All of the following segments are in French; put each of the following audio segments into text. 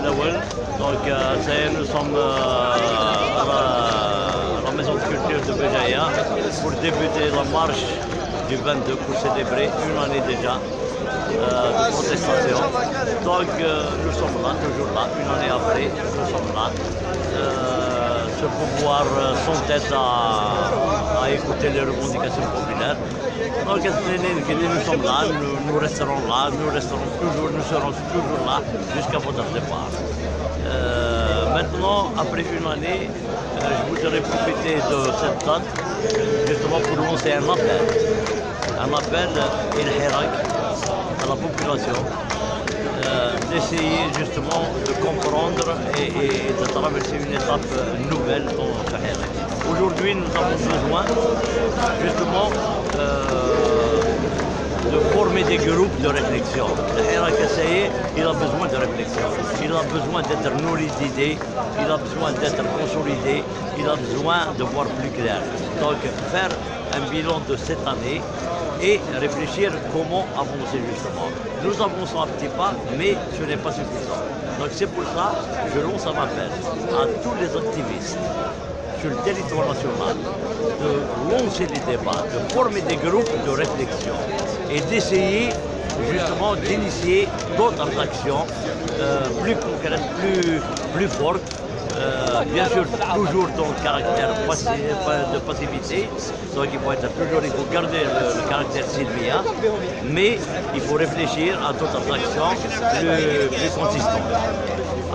الأول. Donc ça y est, nous sommes à la maison de culture de Béjaïa pour débuter la marche du 22 pour célébrer une année déjà de protestation. Donc nous sommes là, toujours là, une année après, nous sommes là. Ce pouvoir s'entête à écouter les revendications populaires. Donc nous sommes là, nous resterons là, nous serons toujours là jusqu'à votre départ. Maintenant, après une année, je voudrais profiter de cette date justement pour lancer un appel à la population d'essayer justement de comprendre et de traverser une étape nouvelle dans ce Hirak. Aujourd'hui, nous avons besoin justement de former des groupes de réflexion. Le Hirak, ça y est, il a besoin de réflexion, il a besoin d'être nourri d'idées, il a besoin d'être consolidé, il a besoin de voir plus clair. Donc faire un bilan de cette année et réfléchir comment avancer justement. Nous avançons un petit pas, mais ce n'est pas suffisant. Donc c'est pour ça que je lance un appel à tous les activistes sur le territoire national de lancer des débats, de former des groupes de réflexion et d'essayer justement d'initier d'autres actions plus concrètes, plus fortes. Bien sûr, toujours dans le caractère de passivité, donc il faut garder le caractère citoyen, mais il faut réfléchir à d'autres actions plus consistantes.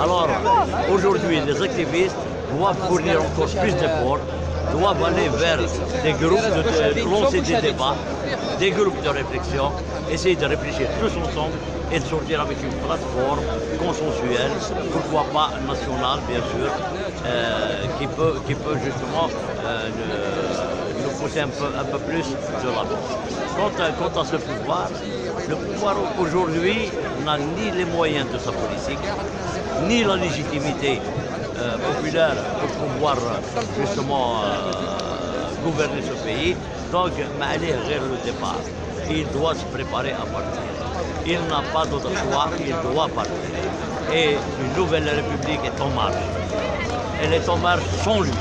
Alors, aujourd'hui, les activistes doivent fournir encore plus d'efforts, doivent aller vers des groupes, lancer des débats, des groupes de réflexion, essayer de réfléchir tous ensemble et de sortir avec une plateforme consensuelle, pourquoi pas nationale bien sûr, qui peut justement nous pousser un peu plus de l'avant. Quant à ce pouvoir, le pouvoir aujourd'hui n'a ni les moyens de sa politique, ni la légitimité populaire pour pouvoir justement gouverner ce pays. Donc, aller vers le départ, il doit se préparer à partir. Il n'a pas d'autre choix, il doit partir. Et une nouvelle république est en marche. Elle est en marche sans lui.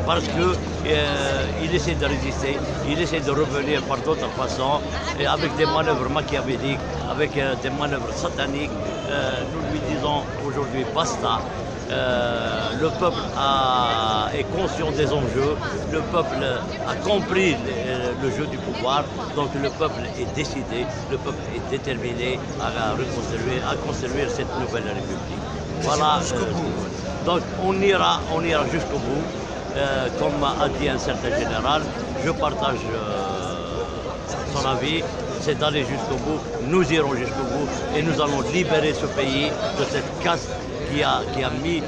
Parce qu'il essaie de résister, il essaie de revenir par d'autres façons, et avec des manœuvres machiavéliques, avec des manœuvres sataniques. Nous lui disons aujourd'hui basta. Le peuple est conscient des enjeux, le peuple a compris le jeu du pouvoir, donc le peuple est décidé, le peuple est déterminé à construire cette nouvelle république. Voilà. Donc on ira jusqu'au bout, comme a dit un certain général, je partage son avis, c'est d'aller jusqu'au bout, nous irons jusqu'au bout et nous allons libérer ce pays de cette caste qui a mis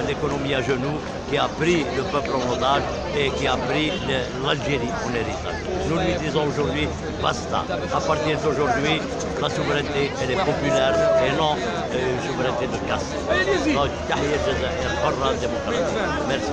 l'économie à genoux, qui a pris le peuple en otage et qui a pris l'Algérie en héritage. Nous lui disons aujourd'hui, basta. À partir d'aujourd'hui, la souveraineté, elle est populaire et non une souveraineté de caste. Donc, Tahia Jazair, Barra démocratique. Merci.